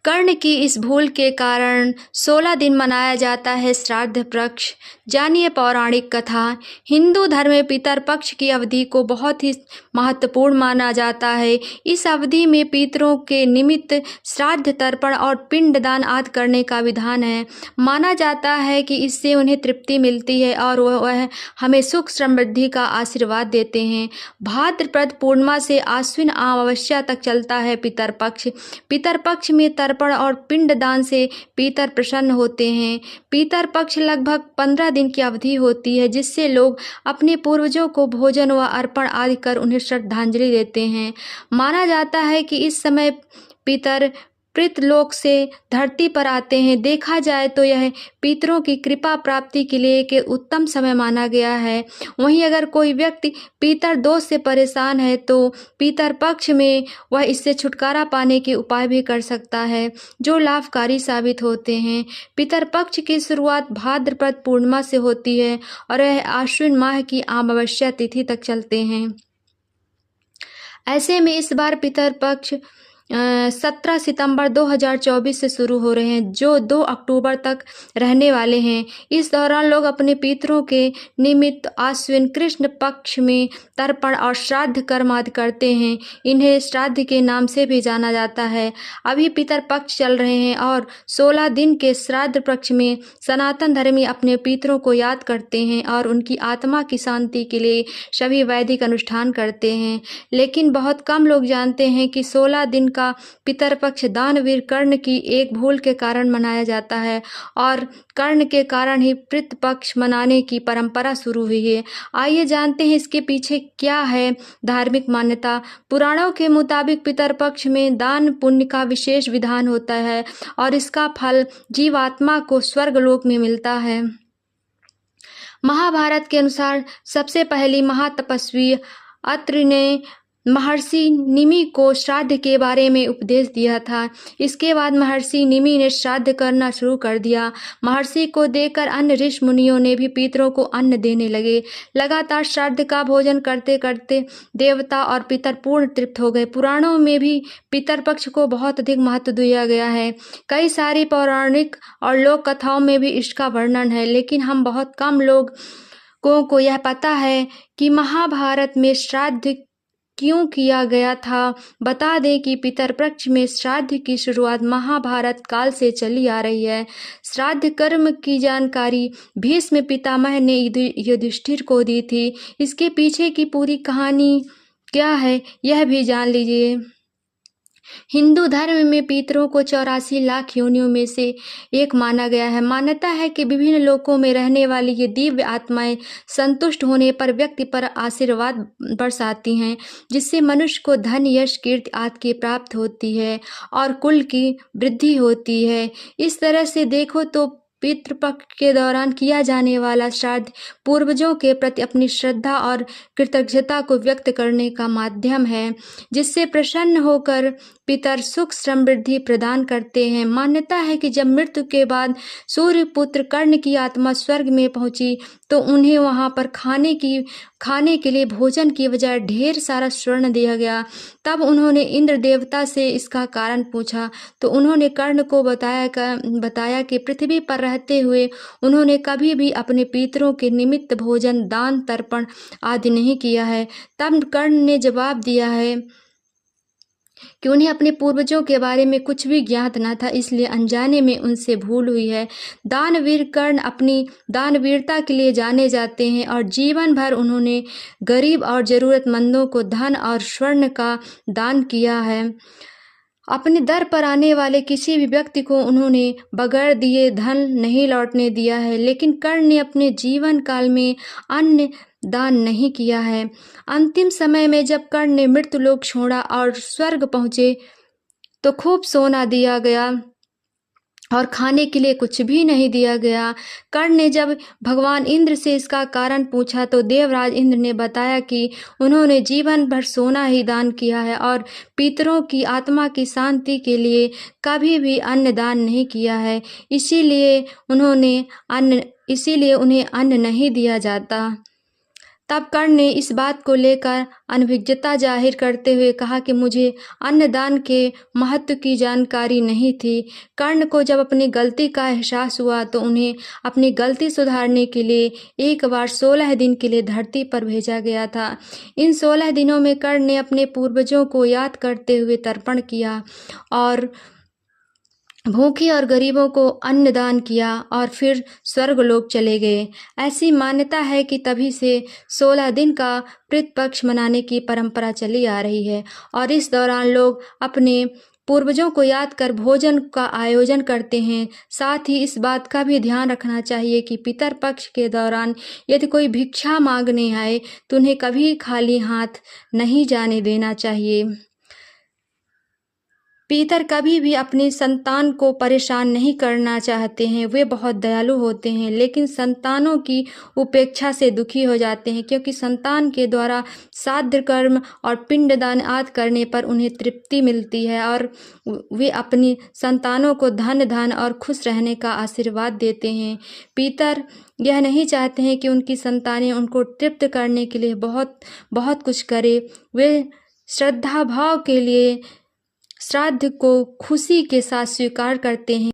कर्ण की इस भूल के कारण 16 दिन मनाया जाता है श्राद्ध पक्ष। जानिए पौराणिक कथा। हिंदू धर्म में पितरपक्ष की अवधि को बहुत ही महत्वपूर्ण माना जाता है। इस अवधि में पितरों के निमित्त श्राद्ध, तर्पण और पिंडदान आदि करने का विधान है। माना जाता है कि इससे उन्हें तृप्ति मिलती है और वह हमें सुख समृद्धि का आशीर्वाद देते हैं। भाद्रपद पूर्णिमा से आश्विन अमावस्या तक चलता है पितरपक्ष। पितरपक्ष में तर्पण और पिंडदान से पितर प्रसन्न होते हैं। पितर पक्ष लगभग 15 दिन की अवधि होती है, जिससे लोग अपने पूर्वजों को भोजन व अर्पण आदि कर उन्हें श्रद्धांजलि देते हैं। माना जाता है कि इस समय पितर पृथ्वीलोक से धरती पर आते हैं। देखा जाए तो यह पितरों की कृपा प्राप्ति के लिए एक उत्तम समय माना गया है। वहीं अगर कोई व्यक्ति पितर दोष से परेशान है तो पितर पक्ष में वह इससे छुटकारा पाने के उपाय भी कर सकता है, जो लाभकारी साबित होते हैं। पितर पक्ष की शुरुआत भाद्रपद पूर्णिमा से होती है और यह आश्विन माह की अमावस्या तिथि तक चलते हैं। ऐसे में इस बार पितर पक्ष 17 सितंबर 2024 से शुरू हो रहे हैं, जो 2 अक्टूबर तक रहने वाले हैं। इस दौरान लोग अपने पितरों के निमित्त आश्विन कृष्ण पक्ष में तर्पण और श्राद्ध कर्म आदि करते हैं। इन्हें श्राद्ध के नाम से भी जाना जाता है। अभी पितर पक्ष चल रहे हैं और 16 दिन के श्राद्ध पक्ष में सनातन धर्मी अपने पितरों को याद करते हैं और उनकी आत्मा की शांति के लिए सभी वैदिक अनुष्ठान करते हैं। लेकिन बहुत कम लोग जानते हैं कि 16 दिन का पितरपक्ष दानवीर कर्ण की एक भूल के कारण मनाया जाता है और कर्ण के कारण ही पितृपक्ष मनाने की परंपरा शुरू हुई है। आइए जानते हैं इसके पीछे क्या है धार्मिक मान्यता। पुराणों के मुताबिक पितरपक्ष में दान पुण्य का विशेष विधान होता है और इसका फल जीवात्मा को स्वर्गलोक में मिलता है। महाभारत के अनुसार सबसे पहली महातपस्वी अत्रि ने महर्षि निमि को श्राद्ध के बारे में उपदेश दिया था। इसके बाद महर्षि निमि ने श्राद्ध करना शुरू कर दिया। महर्षि को देखकर अन्य ऋषि मुनियों ने भी पितरों को अन्न देने लगे। लगातार श्राद्ध का भोजन करते करते देवता और पितर पूर्ण तृप्त हो गए। पुराणों में भी पितर पक्ष को बहुत अधिक महत्व दिया गया है। कई सारी पौराणिक और लोक कथाओं में भी इसका वर्णन है, लेकिन हम बहुत कम लोगों को यह पता है कि महाभारत में श्राद्ध क्यों किया गया था। बता दें कि पितरपक्ष में श्राद्ध की शुरुआत महाभारत काल से चली आ रही है। श्राद्ध कर्म की जानकारी भीष्म पितामह ने युधिष्ठिर को दी थी। इसके पीछे की पूरी कहानी क्या है यह भी जान लीजिए। हिंदू धर्म में पितरों को 84 लाख योनियों में से एक माना गया है। मान्यता है कि विभिन्न लोकों में रहने वाली ये दिव्य आत्माएं संतुष्ट होने पर व्यक्ति पर आशीर्वाद बरसाती हैं, जिससे मनुष्य को धन, यश, कीर्ति आदि की प्राप्त होती है और कुल की वृद्धि होती है। इस तरह से देखो तो पितृपक्ष के दौरान किया जाने वाला श्राद्ध पूर्वजों के प्रति अपनी श्रद्धा और कृतज्ञता को व्यक्त करने का माध्यम है, जिससे प्रसन्न होकर पितर सुख समृद्धि प्रदान करते हैं। मान्यता है कि जब मृत्यु के बाद सूर्यपुत्र कर्ण की आत्मा स्वर्ग में पहुंची तो उन्हें वहां पर खाने के लिए भोजन की बजाय ढेर सारा स्वर्ण दिया गया। तब उन्होंने इंद्र देवता से इसका कारण पूछा तो उन्होंने कर्ण को बताया कि पृथ्वी पर रहते हुए उन्होंने कभी भी अपने पितरों के निमित्त भोजन, दान, तर्पण आदि नहीं किया है। तब कर्ण ने जवाब दिया है कि उन्हें अपने पूर्वजों के बारे में कुछ भी ज्ञात न था, इसलिए अनजाने में उनसे भूल हुई है। दानवीर कर्ण अपनी दानवीरता के लिए जाने जाते हैं और जीवन भर उन्होंने गरीब और जरूरतमंदों को धन और स्वर्ण का दान किया है। अपने दर पर आने वाले किसी भी व्यक्ति को उन्होंने बगैर दिए धन नहीं लौटने दिया है। लेकिन कर्ण ने अपने जीवन काल में अन्न दान नहीं किया है। अंतिम समय में जब कर्ण ने मृत्युलोक छोड़ा और स्वर्ग पहुंचे तो खूब सोना दिया गया और खाने के लिए कुछ भी नहीं दिया गया। कर्ण ने जब भगवान इंद्र से इसका कारण पूछा तो देवराज इंद्र ने बताया कि उन्होंने जीवन भर सोना ही दान किया है और पितरों की आत्मा की शांति के लिए कभी भी अन्न दान नहीं किया है, इसीलिए उन्हें अन्न नहीं दिया जाता। तब कर्ण ने इस बात को लेकर अनभिज्ञता जाहिर करते हुए कहा कि मुझे अन्नदान के महत्व की जानकारी नहीं थी। कर्ण को जब अपनी गलती का एहसास हुआ तो उन्हें अपनी गलती सुधारने के लिए एक बार 16 दिन के लिए धरती पर भेजा गया था। इन 16 दिनों में कर्ण ने अपने पूर्वजों को याद करते हुए तर्पण किया और भूखे और गरीबों को अन्न दान किया और फिर स्वर्गलोक चले गए। ऐसी मान्यता है कि तभी से 16 दिन का पितृपक्ष मनाने की परंपरा चली आ रही है और इस दौरान लोग अपने पूर्वजों को याद कर भोजन का आयोजन करते हैं। साथ ही इस बात का भी ध्यान रखना चाहिए कि पितृपक्ष के दौरान यदि कोई भिक्षा मांगने आए तो उन्हें कभी खाली हाथ नहीं जाने देना चाहिए। पितर कभी भी अपनी संतान को परेशान नहीं करना चाहते हैं। वे बहुत दयालु होते हैं लेकिन संतानों की उपेक्षा से दुखी हो जाते हैं, क्योंकि संतान के द्वारा श्राद्ध कर्म और पिंडदान आदि करने पर उन्हें तृप्ति मिलती है और वे अपनी संतानों को धन धान और खुश रहने का आशीर्वाद देते हैं। पितर यह नहीं चाहते हैं कि उनकी संतानें उनको तृप्त करने के लिए बहुत बहुत कुछ करे। वे श्रद्धा भाव के लिए श्राद्ध को खुशी के साथ स्वीकार करते हैं।